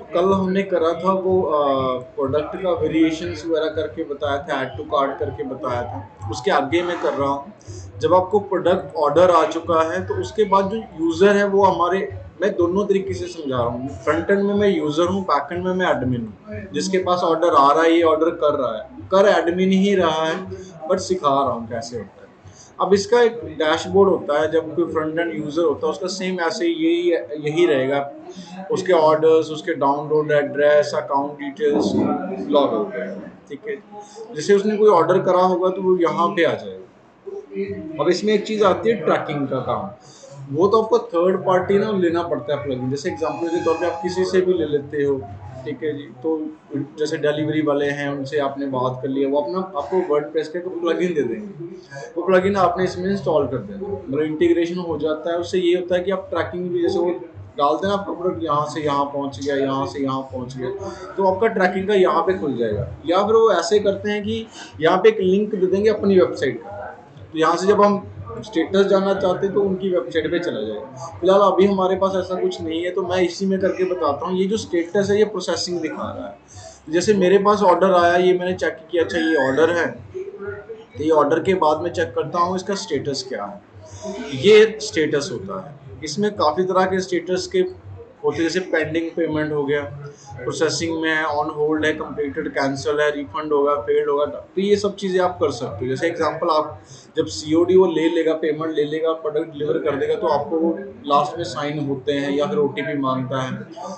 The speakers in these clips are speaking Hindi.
कल हमने करा था वो प्रोडक्ट का वेरिएशंस वगैरह करके बताया था, ऐड टू कार्ट करके बताया था। उसके आगे मैं कर रहा हूँ, जब आपको प्रोडक्ट ऑर्डर आ चुका है तो उसके बाद जो यूज़र है वो हमारे, मैं दोनों तरीके से समझा रहा हूँ। फ्रंट एंड में मैं यूज़र हूँ, बैक एंड में मैं एडमिन हूँ। जिसके पास ऑर्डर आ रहा है ये ऑर्डर कर रहा है, कर एडमिन ही रहा है, बट सिखा रहा हूँ कैसे होता है। अब इसका एक डैशबोर्ड होता है, जब कोई फ्रंट एंड यूज़र होता है उसका सेम ऐसे यही यही रहेगा। उसके ऑर्डर्स, उसके download address, account details log हो गया, ठीक है। जैसे उसने कोई ऑर्डर करा होगा तो वो यहाँ पे आ जाएगा। अब इसमें एक चीज़ आती है ट्रैकिंग का काम, वो तो आपको थर्ड पार्टी ना लेना पड़ता है प्लगइन। जैसे एग्जांपल के तौर पे आप किसी से भी ले लेते हो, ठीक है जी। तो जैसे डिलीवरी वाले हैं उनसे आपने बात कर लिया, वो अपना आपको वर्डप्रेस का प्लगइन दे देंगे, वो प्लगइन आपने इसमें इंस्टॉल कर देना, मतलब इंटीग्रेशन हो जाता है। उससे ये होता है कि आप ट्रैकिंग भी, जैसे वो डालते हैं ना आपका प्रोडक्ट यहाँ से यहाँ पहुँच गया, यहाँ से यहाँ पहुँच गया, तो आपका ट्रैकिंग का यहाँ पे खुल जाएगा। या फिर वो ऐसे करते हैं कि यहाँ पे एक लिंक दे देंगे अपनी वेबसाइट का, तो यहाँ से जब हम स्टेटस जानना चाहते हैं तो उनकी वेबसाइट पे चला जाएगा। फिलहाल अभी हमारे पास ऐसा कुछ नहीं है, तो मैं इसी में करके बताता हूँ। ये जो स्टेटस है ये प्रोसेसिंग दिखा रहा है। जैसे मेरे पास ऑर्डर आया, ये मैंने चेक किया, अच्छा ये ऑर्डर है, तो ये ऑर्डर के बाद मैं चेक करता हूँ इसका स्टेटस क्या है। ये स्टेटस होता है। इसमें काफ़ी तरह के स्टेटस के होते हैं, जैसे पेंडिंग पेमेंट हो गया, प्रोसेसिंग में है, ऑन होल्ड है, कंप्लीटेड, कैंसिल है, रिफंड होगा, फेल्ड होगा। तो ये सब चीज़ें आप कर सकते हो। जैसे एग्जांपल, आप जब सीओडी वो ले लेगा, पेमेंट ले लेगा, प्रोडक्ट डिलीवर कर देगा, तो आपको वो लास्ट में साइन होते हैं या फिर ओटीपी मांगता है,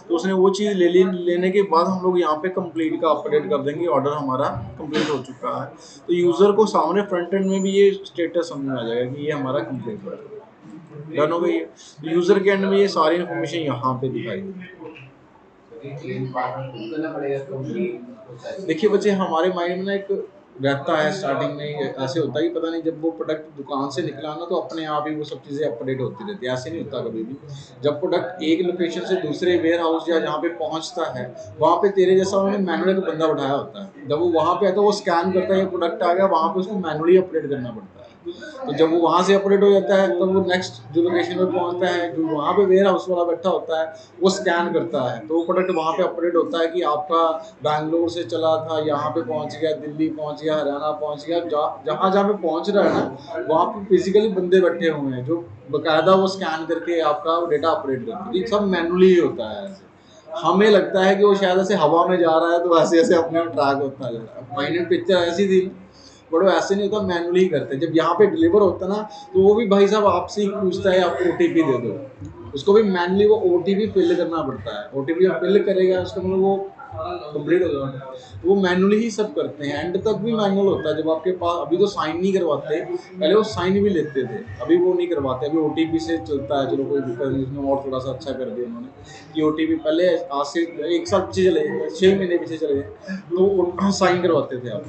तो उसने वो चीज़ लेने के बाद हम लोग यहाँ पे कंप्लीट का अपडेट कर देंगे, ऑर्डर हमारा कंप्लीट हो चुका है। तो यूज़र को सामने फ्रंट एंड में भी ये स्टेटस समझ में आ जाएगा कि ये हमारा कंप्लीट हो चुका है, डन हो गई है। तो यूज़र के एंड में ये सारी इन्फॉर्मेशन यहाँ पे दिखाई देती है। देखिए बच्चे, हमारे माइंड में ना एक रहता है, स्टार्टिंग में ऐसे होता है कि पता नहीं, जब वो प्रोडक्ट दुकान से निकला ना तो अपने आप ही वो सब चीज़ें अपडेट होती रहती है। ऐसे नहीं होता कभी भी। जब प्रोडक्ट एक लोकेशन से दूसरे वेयर हाउस या जहाँ पे पहुँचता है, वहाँ पे तेरे जैसा उन्होंने मैनुअल एक बंदा बैठाया होता है। जब वो वहाँ पे आता है, वो स्कैन करता है, ये प्रोडक्ट आ गया, वहाँ पे उसको मैनुअली अपडेट करना पड़ता है। तो जब वो वहाँ से अपडेट हो जाता है, तब वो नेक्स्ट जो लोकेशन पे पहुँचता है, जो वहाँ पे वेयर हाउस वाला बैठा होता है, वो स्कैन करता है, तो वो प्रोडक्ट वहाँ पे अपडेट होता है कि आपका बैंगलोर से चला था, यहाँ पे पहुँच गया, दिल्ली पहुँच गया, हरियाणा पहुँच गया। जहाँ जहाँ पे पहुँच रहा है ना, वहाँ पे फिजिकली बंदे बैठे हुए हैं जो बकायदा वो स्कैन करके आपका डेटा अपडेट करते हैं। ये सब मैनुअली ही होता है। ऐसे हमें लगता है कि वो शायद ऐसे हवा में जा रहा है, तो ऐसे ऐसे अपने आप ट्रैक होता जा रहा है। फाइनल पिक्चर ऐसी थी, बट वो ऐसे नहीं होता, मैनुअली ही करते हैं। जब यहाँ पे डिलीवर होता है ना, तो वो भी भाई साहब आपसे ही पूछता है, आप ओटीपी दे दो, उसको भी मैनुअली वो ओटीपी फिल करना पड़ता है। ओटीपी जब फिल करेगा उसका मतलब वो कंप्लीट हो जाएगा। तो वो मैनुअली ही सब करते हैं, एंड तक भी मैनुअल होता है। जब आपके पास, अभी तो साइन नहीं करवाते, पहले वो साइन भी लेते थे, अभी वो नहीं करवाते। अभी ओटीपी से चलता है, चलो कोई दिक्कत नहीं, उसमें और थोड़ा सा अच्छा कर दिया उन्होंने कि ओटीपी पहले, आज से 1 साल पीछे चले गए, 6 महीने पीछे चले गए, तो साइन करवाते थे आप।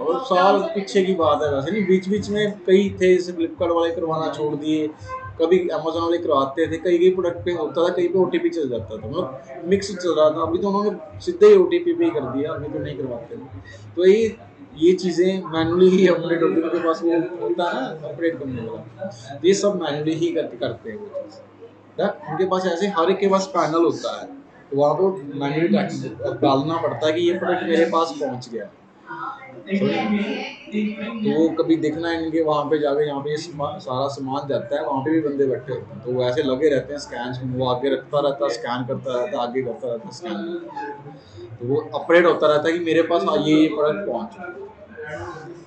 और साल पीछे की बात है, वैसे नहीं, बीच बीच में कई थे, जैसे फ्लिपकार्ट वाले करवाना छोड़ दिए, कभी अमेजोन वाले करवाते थे, कई कई प्रोडक्ट पे होता था, कहीं पे ओटीपी चल जाता था, मतलब मिक्स चल रहा था। अभी तो उन्होंने सीधे ही ओटीपी पे ही कर दिया, अभी तो नहीं करवाते थे। तो ये चीज़ें मैनुअली ही अपडेट होती है, उनके पास वो होता है ना अपडेट करने वाला, तो ये सब मैनुअली ही करते हैं वो चीज़। उनके पास ऐसे हर एक के पास पैनल होता है, तो वहाँ पे मैनुअली डालना पड़ता है कि ये प्रोडक्ट मेरे पास पहुँच गया। तो वो कभी देखना है इनके वहाँ पे जाके, यहाँ पे सारा सामान जाता है, वहाँ पे भी बंदे बैठे होते हैं, तो वो ऐसे लगे रहते हैं स्कैन, वो आगे रखता रहता है, स्कैन करता रहता है, आगे करता रहता है, स्कैन, तो वो अपडेट होता रहता है कि मेरे पास ये प्रोडक्ट पहुँच चुका।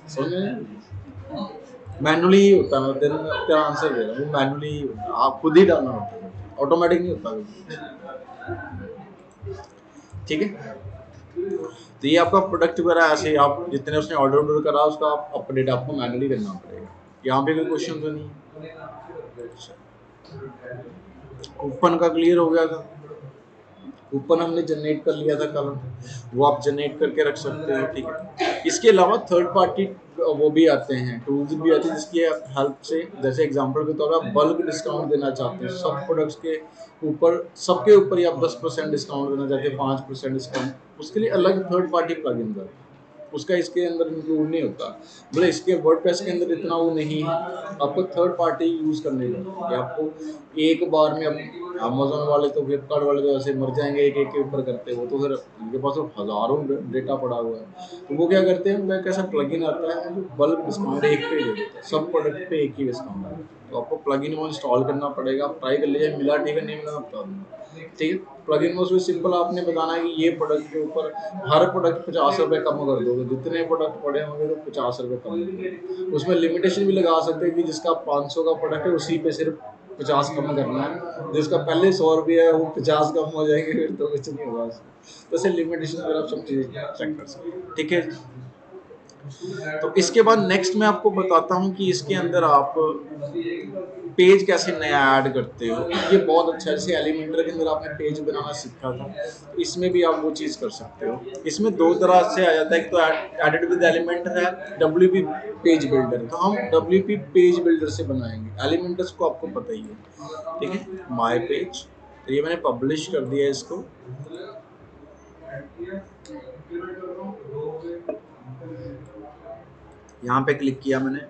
समझ में मैनुअली ही होता है, मतलब तेरा आंसर दे रहा हूँ, वो मैनुअली ही होता है, आप खुद ही डालना होता है, ऑटोमेटिक नहीं होता कुछ। ठीक है, तो ये आपका प्रोडक्ट वगैरह ऐसे आप जितने उसने ऑर्डर करा उसका अपडेट आपको मैनुअली करना पड़ेगा। यहाँ पे कोई क्वेश्चन तो नहीं है? कूपन का क्लियर हो गया था। कूपन हमने जनरेट कर लिया था कल, वो आप जनरेट करके रख सकते हो, ठीक है। इसके अलावा थर्ड पार्टी वो भी आते हैं, टूल्स भी आते हैं जिसकी हेल्प से, जैसे एग्जांपल के तौर पर आप बल्क डिस्काउंट देना चाहते हैं, सब प्रोडक्ट्स के ऊपर, सबके ऊपर ही आप 10% डिस्काउंट देना चाहते हैं, 5% डिस्काउंट, उसके लिए अलग थर्ड पार्टी प्लगइन है। उसका इसके अंदर इंक्लूड नहीं होता। मतलब इसके वर्डप्रेस के अंदर इतना वो नहीं है, आपको थर्ड पार्टी यूज़ करने का कि आपको एक बार में। अब अमेजोन वाले तो, फ्लिपकार्ट वाले तो ऐसे मर जाएंगे एक एक के ऊपर करते हो, तो फिर उनके पास तो हज़ारों डेटा पड़ा हुआ है। तो वो क्या करते हैं, उनका एक ऐसा प्लगइन आता है जो बल्क डिस्काउंट एक पे दे देता है, सब प्रोडक्ट पे एक ही डिस्काउंट आता है। तो आपको प्लगइन वो इंस्टॉल करना पड़ेगा, आप ट्राई कर लीजिए, मिला ठीक है, नहीं मिला मैं बता दूँगा। ठीक है, प्लगइन में उसमें सिंपल आपने बताना है कि ये प्रोडक्ट के ऊपर हर प्रोडक्ट 50 रुपये कम कर दोगे, जितने प्रोडक्ट पड़े होंगे तो 50 रुपये कम कर दोगे। उसमें लिमिटेशन भी लगा सकते हैं कि जिसका 500 का प्रोडक्ट है उसी पे सिर्फ 50 कम करना है, जिसका पहले 100 रुपये है वो 50 कम हो जाएंगे, फिर तो कुछ नहीं होगा उसमें। तो ऐसे लिमिटेशन वगैरह आप सब चीज़ें चेक कर सकते हैं। ठीक है, तो इसके बाद नेक्स्ट मैं आपको बताता हूँ कि इसके अंदर आप पेज कैसे नया ऐड करते हो। ये बहुत अच्छा है, जैसे एलिमेंटर के अंदर आपने पेज बनाना सीखा था, तो इसमें भी आप वो चीज़ कर सकते हो। इसमें दो तरह से आ जाता है, एक तो एडिट विद एलिमेंटर है, डब्ल्यूपी पेज बिल्डर। तो हम डब्ल्यूपी पेज बिल्डर से बनाएंगे। एलिमेंटर्स को आपको पता ही है, ठीक है, माय पेज। तो ये मैंने पब्लिश कर दिया इसको। यहाँ पे क्लिक किया मैंने।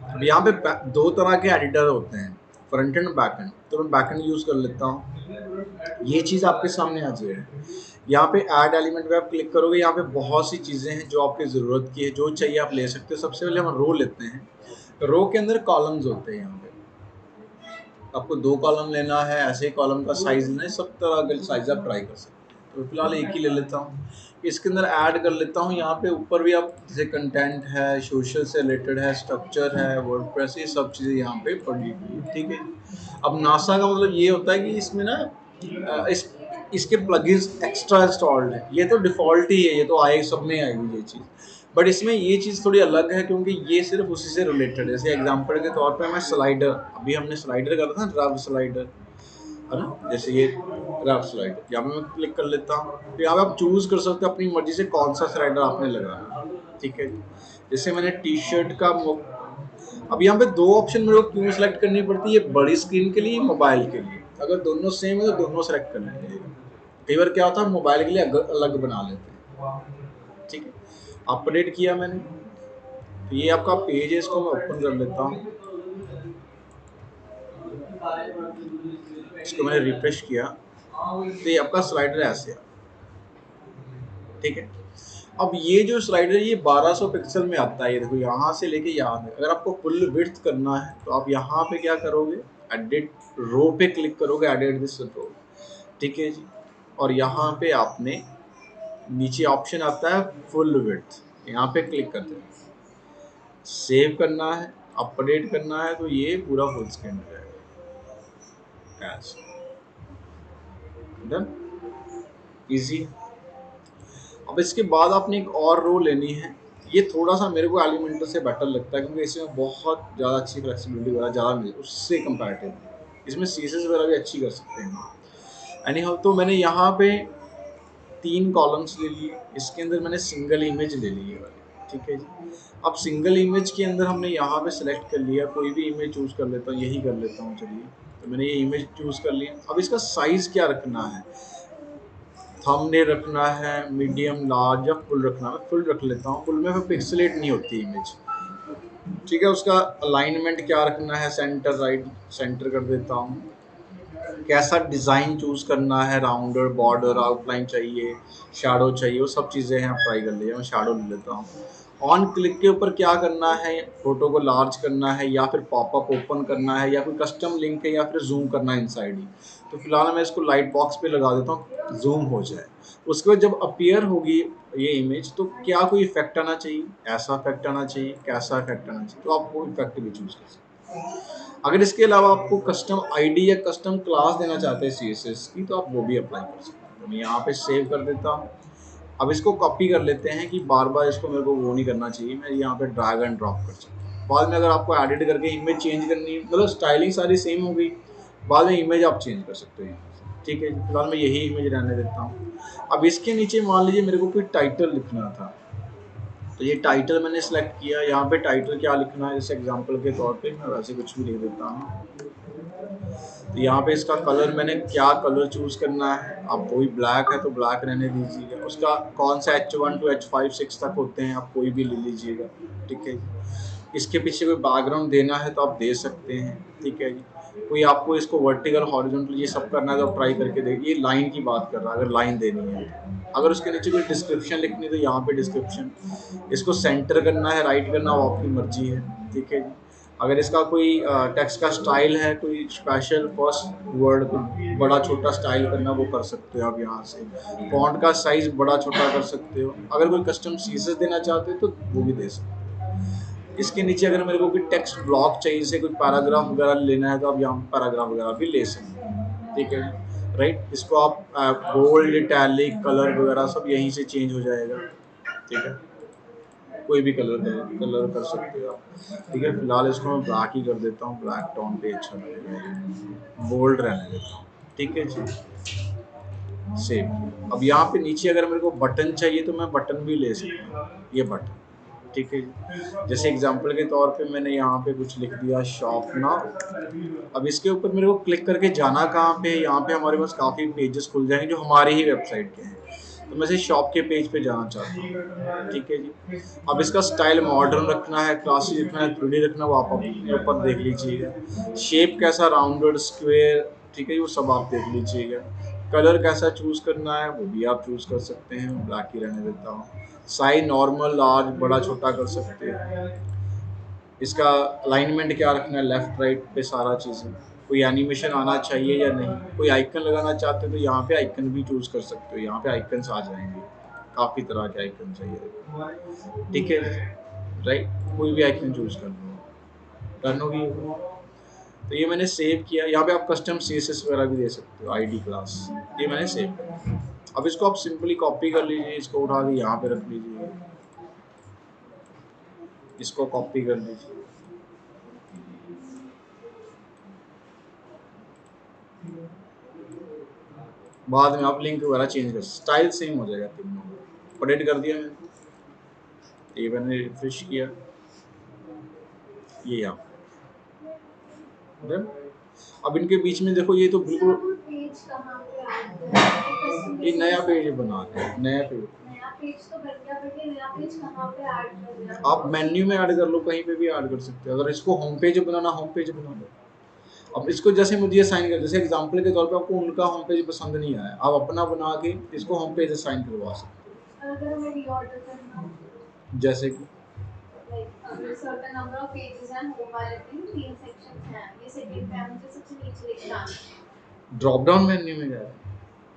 अब यहाँ पे दो तरह के एडिटर होते हैं, फ्रंट एंड बैक एंड। तो मैं बैक एंड यूज़ कर लेता हूँ। ये चीज़ आपके सामने आ जाएगी। यहाँ पे ऐड एलिमेंट पे आप क्लिक करोगे, यहाँ पे बहुत सी चीज़ें हैं जो आपकी ज़रूरत की है, जो चाहिए आप ले सकते हो। सबसे पहले हम रो लेते हैं। रो के अंदर कॉलम्स होते हैं, यहाँ पे आपको 2 कॉलम लेना है, ऐसे कॉलम का साइज़ लेना है, सब तरह के साइज़ आप ट्राई कर सकते हैं। तो फिलहाल एक ही ले लेता हूँ। इसके अंदर ऐड कर लेता हूँ। यहाँ पे ऊपर भी आप जैसे कंटेंट है, सोशल से रिलेटेड है, स्ट्रक्चर है, वर्डप्रेस, ये सब चीज़ें यहाँ पे पड़ी हुई है। ठीक है, अब नासा का मतलब ये होता है कि इसमें ना इसके प्लगइन्स एक्स्ट्रा इंस्टॉल्ड है। ये तो डिफ़ॉल्ट ही है, ये तो आए सब में आएगी ये चीज़। बट इसमें ये चीज़ थोड़ी अलग है, क्योंकि ये सिर्फ उसी से रिलेटेड है। जैसे एग्जांपल के तौर पे मैं स्लाइडर, अभी हमने स्लाइडर करा था, रफ स्लाइडर, है ना, जैसे ये रफ स्लाइडर, यहाँ पे मैं क्लिक कर लेता हूँ। तो यहाँ पे आप चूज़ कर सकते हो अपनी मर्जी से कौन सा स्लाइडर आपने लगाना। ठीक है, जैसे मैंने टी शर्ट का अब यहाँ पे दो ऑप्शन मेरे को क्यों सेलेक्ट करनी पड़ती है, बड़ी स्क्रीन के लिए, मोबाइल के लिए। अगर दोनों सेम है तो दोनों सेलेक्ट कर लीजिए। कई बार क्या होता है, मोबाइल के लिए अलग बना लेते हैं। ठीक है, अपडेट किया मैंने। तो ये आपका पेज है, इसको मैं ओपन कर लेता हूँ। इसको मैंने रिफ्रेश किया, तो ये आपका स्लाइडर ऐसे है। ठीक है, अब ये जो स्लाइडर ये 1200 पिक्सल में आता है। ये देखो, यहाँ से लेके यहाँ तक। अगर आपको फुल विड्थ करना है तो आप यहाँ पे क्या करोगे, एडिट रो पे क्लिक करोगे, एडिट दिस रो। ठीक है जी, और यहाँ पे आपने नीचे ऑप्शन आता है फुल विड्थ, यहाँ पे क्लिक करते हैं। सेव करना है, अपडेट करना है, तो ये पूरा फुल स्क्रीन हो जाएगा। Done, easy. अब इसके बाद आपने एक और रो लेनी है। ये थोड़ा सा मेरे को एलिमेंटर से बेटर लगता है, क्योंकि इसमें बहुत ज़्यादा अच्छी फ्लेक्सिबिलिटी वगैरह ज़्यादा मिलती है उससे कंपैरेटिवली। इसमें सीसेस वगैरह भी अच्छी कर सकते हैं। एनी हाउ, तो मैंने यहाँ पे 3 कॉलम्स ले लिए। इसके अंदर मैंने सिंगल इमेज ले ली है वाली। ठीक है जी, अब सिंगल इमेज के अंदर हमने यहाँ पे सेलेक्ट कर लिया, कोई भी इमेज चूज़ कर लेता हूँ, यही कर लेता हूँ चलिए। तो मैंने ये इमेज चूज़ कर लिया। अब इसका साइज़ क्या रखना है, थंबनेल रखना है, मीडियम, लार्ज या फुल रखना है। फुल रख लेता हूँ, फुल में फिर पिक्सलेट नहीं होती इमेज। ठीक है, उसका अलाइनमेंट क्या रखना है, सेंटर राइट सेंटर कर देता हूँ। कैसा डिज़ाइन चूज़ करना है, राउंडर, बॉर्डर, आउटलाइन चाहिए, शैडो चाहिए, वो सब चीज़ें हैं, आप ट्राई कर लीजिए। मैं शैडो ले लेता हूँ। ऑन क्लिक के ऊपर क्या करना है, फोटो को लार्ज करना है, या फिर पॉपअप ओपन करना है, या कोई कस्टम लिंक है, या फिर जूम करना है इनसाइड ही। तो फिलहाल मैं इसको लाइट बॉक्स पे लगा देता हूँ, जूम हो जाए। उसके बाद जब अपीयर होगी ये इमेज, तो क्या कोई इफेक्ट आना चाहिए, ऐसा इफेक्ट आना चाहिए, कैसा इफेक्ट आना चाहिए, तो आप वो इफेक्ट भी चूज कर सकते हैं। अगर इसके अलावा आपको कस्टम आईडी या कस्टम क्लास देना चाहते हैं सीएसएस की, तो आप वो भी अप्लाई कर सकते हैं। तो मैं यहाँ पे सेव कर देता हूँ। अब इसको कॉपी कर लेते हैं कि बार बार इसको मेरे को वो नहीं करना चाहिए। मैं यहाँ पे ड्रैग एंड ड्रॉप कर सकता हूँ। बाद में अगर आपको एडिट करके इमेज चेंज करनी है, मतलब स्टाइलिंग सारी सेम हो गई, बाद में इमेज आप चेंज कर सकते हो यहाँ से। ठीक है, फिलहाल मैं यही इमेज रहने देता हूँ। अब इसके नीचे मान लीजिए मेरे को कोई टाइटल लिखना था, तो ये टाइटल मैंने सेलेक्ट किया। यहाँ पे टाइटल क्या लिखना है, जैसे एग्जांपल के तौर पे मैं वैसे कुछ भी लिख देता हूँ। तो यहाँ पे इसका कलर मैंने क्या कलर चूज़ करना है, आप कोई ब्लैक है तो ब्लैक रहने दीजिएगा। उसका कौन सा H1 टू H5 6 तक होते हैं, आप कोई भी ले लीजिएगा, ठीक है जी। इसके पीछे कोई बैकग्राउंड देना है तो आप दे सकते हैं, ठीक है जी। कोई आपको इसको वर्टिकल हॉरिजॉन्टल ये सब करना है तो आप ट्राई करके देखिए। लाइन की बात कर रहा है, अगर लाइन देनी है तो। अगर उसके नीचे कोई डिस्क्रिप्शन लिखनी है तो यहाँ पे डिस्क्रिप्शन, इसको सेंटर करना है, राइट करना वो आपकी मर्जी है, ठीक है जी। अगर इसका कोई टेक्स्ट का स्टाइल है, कोई स्पेशल फर्स्ट वर्ड को बड़ा छोटा स्टाइल करना, वो कर सकते हो आप यहाँ से। फॉन्ट का साइज बड़ा छोटा कर सकते हो। अगर कोई कस्टम सीसेस देना चाहते हो तो वो भी दे सकते हो। इसके नीचे अगर मेरे को कोई टेक्स्ट ब्लॉक चाहिए से कोई पैराग्राफ वगैरह लेना है तो आप यहाँ पैराग्राफ वगैरह भी ले सकते हो, ठीक है राइट। इसको आप बोल्ड, इटैलिक, कलर वगैरह सब यहीं से चेंज हो जाएगा, ठीक है। कोई भी कलर कर सकते हो आप, ठीक है। फिलहाल इसको मैं ब्लैक ही कर देता हूँ, ब्लैक टोन पे अच्छा लगेगा, बोल्ड रहने देता हूँ, ठीक है जी। सेम। अब यहाँ पे नीचे अगर मेरे को बटन चाहिए तो मैं बटन भी ले सकता हूँ, ये बटन, ठीक है जी। जैसे एग्जांपल के तौर पे मैंने यहाँ पे कुछ लिख दिया शॉप नाउ। अब इसके ऊपर मेरे को क्लिक करके जाना कहाँ पे है, यहाँ पे हमारे पास काफ़ी पेजेस खुल जाएंगे जो हमारी ही वेबसाइट के हैं। तो मैं इसे शॉप के पेज पे जाना चाहता हूँ, ठीक है जी। अब इसका स्टाइल मॉडर्न रखना है, क्लासिक रखना है, 3D रखना है, वो आप अपने ऊपर देख लीजिएगा। शेप कैसा, राउंडेड, स्क्वायर, ठीक है, वो सब आप देख लीजिएगा। कलर कैसा चूज करना है वो भी आप चूज कर सकते हैं, ब्लैक ही रहने देता हूँ। साइज नॉर्मल, लार्ज, बड़ा छोटा कर सकते हैं। इसका अलाइनमेंट क्या रखना है, लेफ्ट राइट पे सारा चीज़ें। कोई एनिमेशन आना चाहिए या नहीं, कोई आइकन लगाना चाहते हो तो यहाँ पे आइकन भी चूज कर सकते हो, यहाँ पे आइकन्स आ जाएंगे, काफ़ी तरह के आइकन चाहिए, ठीक है राइट। कोई भी आइकन चूज कर लो, डन होगी। तो ये मैंने सेव किया। यहाँ पे आप कस्टम सीएसएस वगैरह भी दे सकते हो, आईडी क्लास, ये मैंने सेव किया। अब इसको आप सिंपली कॉपी कर लीजिए, इसको उठा के यहाँ पे रख लीजिए, इसको कॉपी कर लीजिए। बाद में आप लिंक वगैरह चेंज कर, स्टाइल सेम हो जाएगा तीनों। अपडेट कर दिया मैंने, ये मैंने रिफ्रेश किया, ये यहाँ अब इनके बीच में देखो, ये तो बिल्कुल ये नया पेज बना रहे हैं, नया पेज तो बन गया, बट ये नया पेज कहाँ पे ऐड करना है? आप मेन्यू में ऐड कर लो, कहीं पे भी ऐड कर सकते हो। अगर इसको होम पेज बनाना, होम पेज बना लो। अब इसको जैसे मुझे असाइन कर, जैसे एग्जांपल के तौर पे आपको उनका होम पेज पसंद नहीं आया, आप अपना बना के इसको होम पेज असाइन करवा सकते हो। अगर हमें रीऑर्डर करना हो, जैसे कि अगर सर्टेन नंबर ऑफ पेजेस हैं, होम वाले में 3 सेक्शंस हैं, ये सेकंड पे मुझे सबसे नीचे लिखना है। ड्रॉप डाउन मेन्यू में जाए,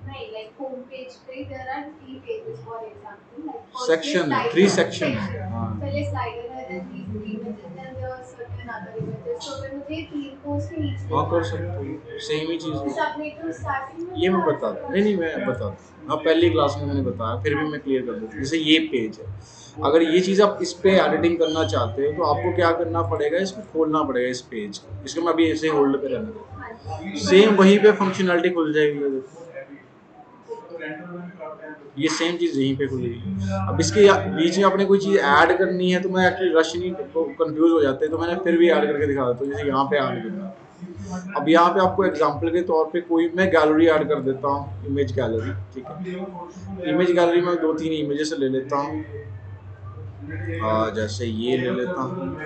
नहीं, लाइक होम पेज पे there are 3 pages for example, like section है, 3 सेक्शन है, हां, पहले स्लाइडर है, then these 3 images, then there are certain other images, तो अगर मुझे 3 को उसके नीचे, हां कर सकते हो, सेम ही चीज है। सबने तो स्टार्टिंग में ये मैं बता दूं, नहीं मैं बता दूं, हाँ पहली क्लास में मैंने बताया, फिर भी मैं क्लियर कर दूं। जैसे ये पेज है, अगर ये चीज़ आप इस पे एडिटिंग करना चाहते हो तो आपको क्या करना पड़ेगा, इसको खोलना पड़ेगा इस पेज को। इसको मैं अभी ऐसे होल्ड पे रहने दूँ, सेम वहीं पे फंक्शनलिटी खुल जाएगी, ये देखो ये सेम चीज़ यहीं पे खुलेगी। अब इसके बीच में आपने कोई चीज़ ऐड करनी है तो मैं एक्चुअली रश नहीं, कंफ्यूज हो जाते हैं, तो मैंने फिर भी ऐड करके दिखा देता हूँ। जैसे यहाँ पे ऐड करना, अब यहाँ पे आपको एग्जांपल के तौर पे कोई मैं गैलरी ऐड कर देता हूँ, इमेज गैलरी, ठीक है। इमेज गैलरी में 2-3 इमेजेस ले लेता हूँ, जैसे ये ले लेता हूँ,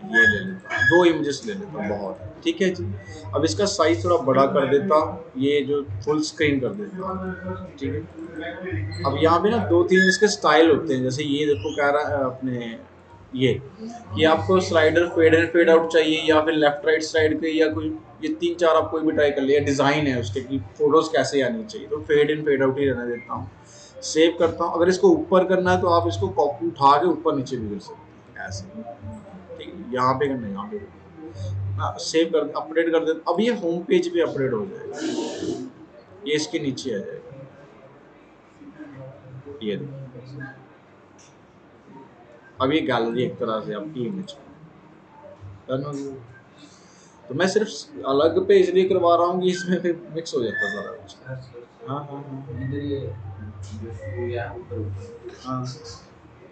ये ले लेता हूँ, 2 इमेजेस ले लेता हूँ, बहुत है, ठीक है जी। अब इसका साइज थोड़ा बड़ा कर देता हूँ, ये जो फुल स्क्रीन कर देता हूँ, ठीक है। अब यहाँ पे ना 2-3 इसके स्टाइल होते हैं, जैसे ये देखो कह रहा है अपने ये कि आपको slider fade in fade out चाहिए या फिर लेफ्ट राइट साइड के, या कोई ये 3-4 आप कोई भी ट्राई कर लिया, डिज़ाइन है उसके कि फोटोज़ कैसे आनी चाहिए, तो फेड इन फेड आउट ही रहने देता हूँ। सेव करता हूँ। अगर इसको ऊपर करना है तो आप इसको कॉपी उठा के ऊपर नीचे भी कर सकते हैं, ऐसे, ठीक है। यहाँ पे करना है, यहाँ पे करना, सेव कर, अपडेट कर देता। अब ये होम पेज पे अपडेट हो जाएगा, ये इसके नीचे आ जाएगा, ये देखिए। अब ये गैलरी एक तरह से आपकी इमेज डन हो गई। तो मैं सिर्फ अलग पे इसलिए करवा रहा हूँ कि इसमें फिर मिक्स हो जाता सारा कुछ। हाँ हाँ हाँ, इधर ये जो शू या ऊपर ऊपर, हाँ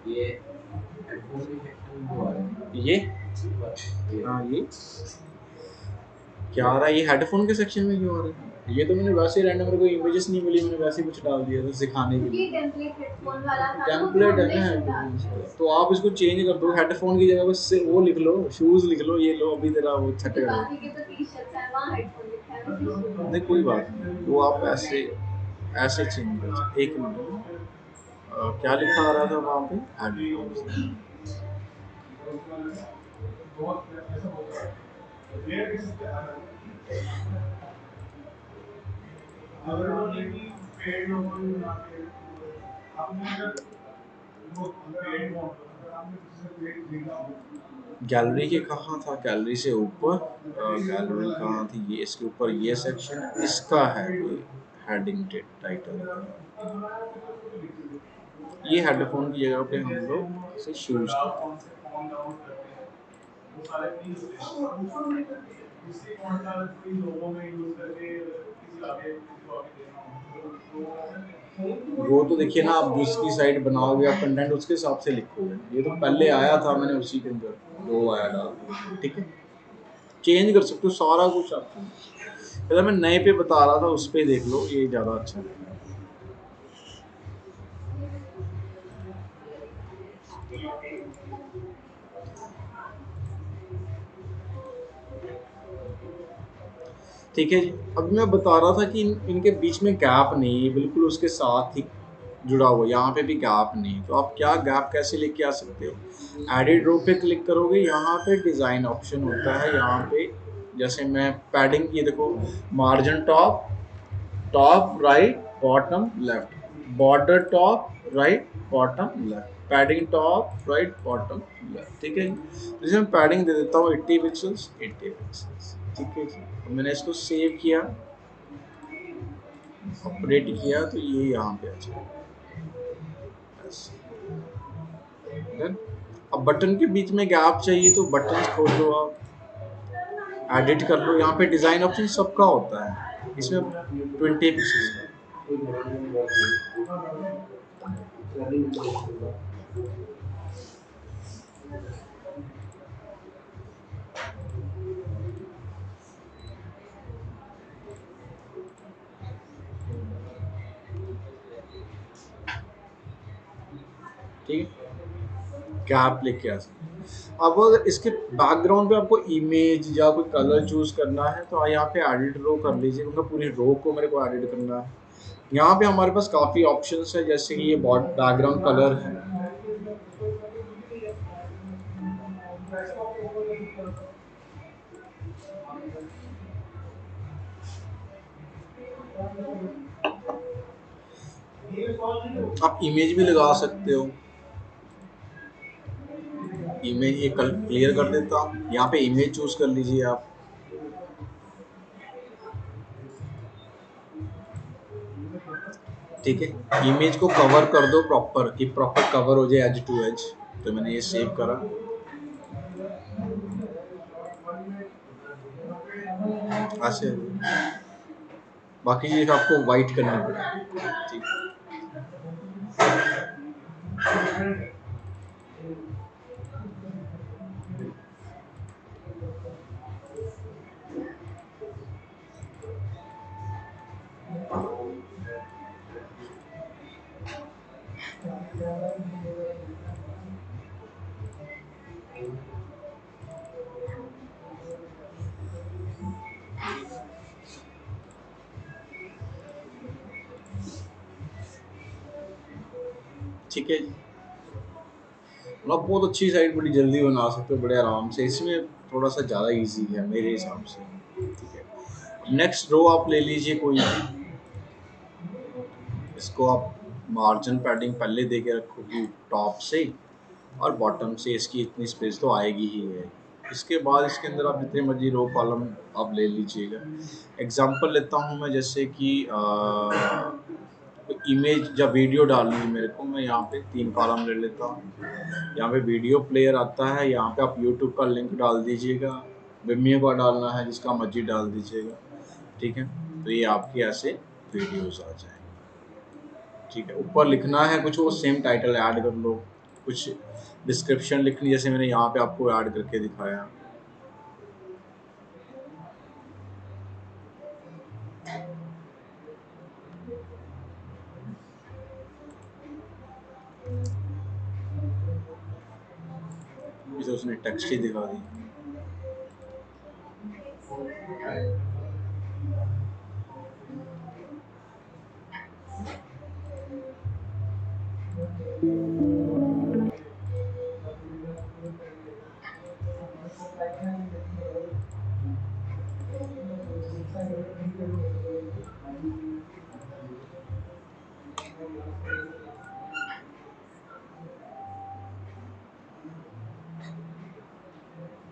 ये हेडफोन के सेक्शन में जो आ रहा है ये, हाँ ये क्या आ रहा है ये हेडफोन के सेक्शन में क्यों आ रहा है? ये तो मैंने वैसे ही रैंडम, मेरे को इमेजेस नहीं मिली, मैंने वैसे ही कुछ डाल दिया था सिखाने के लिए। टेम्पलेट हेडफोन वाला था, टेम्पलेट है ना हेडफोन का, तो आप इसको चेंज कर दो, हेडफोन की जगह बस से वो लिख लो, शूज लिख लो, ये लो अभी तेरा वो छटेगा। बाकी के तो टी-शर्ट्स है, वहां हेडफोन लिखा है, बस शूज। नहीं कोई बात नहीं, वो आप ऐसे ऐसे चेंज कर सकते। एक मिनट, क्या लिखा आ रहा था वहाँ पे? हेडफोन। गैलरी के कहाँ था? गैलरी से ऊपर, गैलरी कहाँ थी? ये इसके ऊपर ये सेक्शन इसका है, कोई हेडिंग टाइटल ये हेडफोन की जगह पे हम लोग इसे शूज करते हैं। वो तो देखिए ना, आप जिसकी साइट बनाओगे आप कंटेंट उसके हिसाब से लिखोगे। ये तो पहले आया था, मैंने उसी के अंदर दो आया डाल दिया, ठीक है। चेंज कर सकते हो सारा कुछ आप। पहले मैं नए पे बता रहा था, उस पे देख लो, ये ज़्यादा अच्छा है। ठीक है जी। अभी मैं बता रहा था कि इनके बीच में गैप नहीं है, बिल्कुल उसके साथ ही जुड़ा हुआ, यहाँ पे भी गैप नहीं है। तो आप क्या गैप कैसे लेके आ सकते हो? एडिट रो पे क्लिक करोगे, यहाँ पे डिज़ाइन ऑप्शन होता है, यहाँ पे जैसे मैं पैडिंग, ये देखो, margin top, top right bottom left, border top right bottom left, padding top right bottom left, ठीक है। तो इसमें पैडिंग दे देता हूँ 80 पिक्सल्स, 80 पिक्सल्स, ठीक है जी। अब मैंने इसको सेव किया, अपडेट किया, तो ये यहाँ पे आ जाएगा ऐसे। Done? अब बटन के बीच में गैप चाहिए तो बटन खोल लो, आप एडिट कर लो, यहाँ पे डिज़ाइन ऑप्शन सबका होता है, इसमें 20 पिक्सल्स का। ठीक है, गैप लेके आ सकते हैं। अब अगर इसके बैकग्राउंड पे आपको इमेज या कोई कलर चूज करना है तो यहाँ पे एडिट रो कर लीजिए, मतलब पूरी रो को मेरे को एडिट करना है। यहाँ पे हमारे पास काफ़ी ऑप्शंस है, जैसे कि ये बैकग्राउंड कलर है, आप इमेज भी लगा सकते हो। इमेज ये कल क्लियर कर देता हूँ, यहाँ पे इमेज चूज कर लीजिए आप। ठीक है, इमेज को कवर कर दो प्रॉपर, कि प्रॉपर कवर हो जाए एज टू एज। तो मैंने ये सेव करा, ऐसे बाकी चीज आपको वाइट करनी पड़ेगी, ठीक। ठीक है, आप बहुत अच्छी साइट बड़ी जल्दी बना सकते हो, बड़े आराम से। इसमें थोड़ा सा ज़्यादा इजी है मेरे हिसाब से, ठीक है। नेक्स्ट रो आप ले लीजिए कोई, इसको आप मार्जिन पैडिंग पहले दे के रखोगी टॉप से, और बॉटम से इसकी इतनी स्पेस तो आएगी ही है। इसके बाद इसके अंदर आप जितने मर्जी रो कॉलम आप ले लीजिएगा। एग्जांपल लेता हूँ मैं, जैसे कि इमेज या वीडियो डालनी है मेरे को, मैं यहाँ पे 3 कॉलम ले लेता हूँ। यहाँ पे वीडियो प्लेयर आता है, यहाँ पे आप यूट्यूब का लिंक डाल दीजिएगा, विमियो का डालना है जिसका मर्जी डाल दीजिएगा, ठीक है। तो ये आपके ऐसे वीडियोस आ जाएंगे, ठीक है। ऊपर लिखना है कुछ, वो सेम टाइटल ऐड कर लो, कुछ डिस्क्रिप्शन लिखनी, जैसे मैंने यहाँ पे आपको ऐड करके दिखाया। उसने टेक्स्ट ही दिखा दी।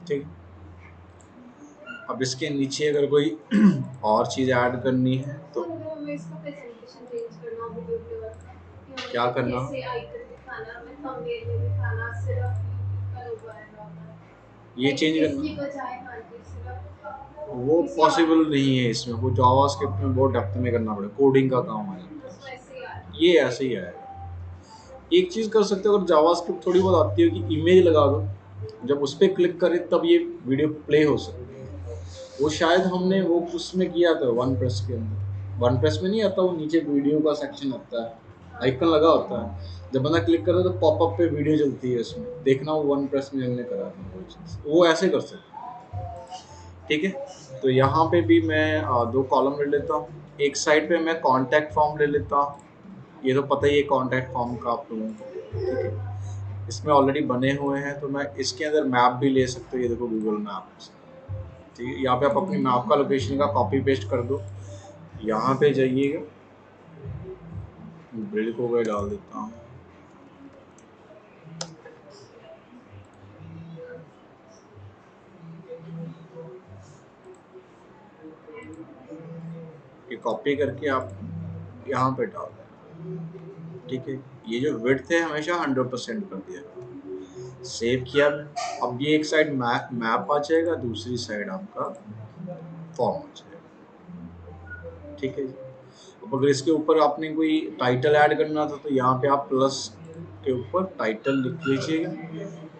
ठीक, अब इसके नीचे अगर कोई और चीज़ ऐड करनी है तो अगर हमें इसका प्रेजेंटेशन चेंज करना हो वीडियो के बाद कि हमें क्या करना हो? कैसे आइकन दिखाना है, हमें थंबनेल में दिखाना सिर्फ यूट्यूब का लोगो आएगा ये लाइक चेंज करना, इसकी बजाय हाँ जी सिर्फ वो किसी और पॉसिबल नहीं है इसमें, वो जावास्क्रिप्ट में बहुत डेप्थ में करना पड़ेगा, कोडिंग का काम आ जाता बस है। वैसे ही आ रहा ये ऐसे ही आएगा। एक चीज़ कर सकते हो, अगर जावास्क्रिप्ट थोड़ी बहुत आती है कि इमेज लगा दो, जब उस पर क्लिक करें तब ये वीडियो प्ले हो सकती है। वो शायद हमने वो उसमें किया था वन प्रेस के अंदर। वन प्रेस में नहीं आता, वो नीचे वीडियो का सेक्शन आता है, आइकन लगा होता है, जब बंदा क्लिक करे तो पॉपअप पे वीडियो चलती है, उसमें देखना वो वन प्रेस में हमने करा था वो चीज़, वो ऐसे कर सकते हैं। ठीक है, तो यहाँ पे भी मैं दो कॉलम ले लेता हूँ। एक साइड पे मैं कॉन्टैक्ट फॉर्म ले लेता हूँ, ये तो पता ही है कॉन्टैक्ट फॉर्म का आप लोगों को। ठीक है, इसमें ऑलरेडी बने हुए हैं, तो मैं इसके अंदर मैप भी ले सकते हो, ये देखो गूगल मैप। ठीक है, यहाँ पे आप अपनी मैप का लोकेशन का कॉपी पेस्ट कर दो, यहाँ पे जाइएगा, बिल्ड को वही डाल देता हूँ। ये कॉपी करके आप यहाँ पे डाल दें। ठीक है, ये जो विड्थ है हमेशा 100% कर दिया, सेव किया। अब ये एक साइड मैप आ जाएगा, दूसरी साइड आपका फॉर्म आ जाएगा। ठीक है जी, अब अगर इसके ऊपर आपने कोई टाइटल ऐड करना था तो यहाँ पे आप प्लस के ऊपर टाइटल लिख लीजिएगा,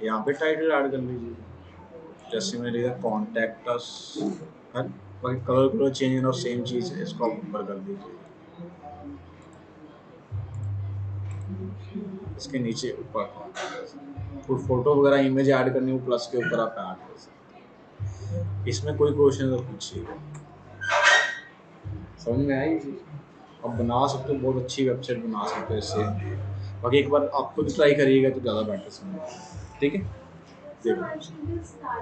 यहाँ पे टाइटल ऐड कर लीजिएगा। जैसे मैंने लिखा कॉन्टैक्ट अस, है, बाकी कलर कलर चेंज करना सेम चीज़ है, इसको आप ऊपर कर दीजिए, इसके नीचे ऊपर कोई फोटो वगैरह इमेज ऐड करनी हो प्लस के ऊपर आप ऐड कर सकते हैं। इसमें कोई क्वेश्चन तो पूछिएगा। समझ में आई चीज़? आप बना सकते हो, बहुत अच्छी वेबसाइट बना सकते हो इससे। बाकी एक बार आप खुद ट्राई करिएगा तो ज़्यादा बेटर समझ। ठीक है, So देखो। I think we'll start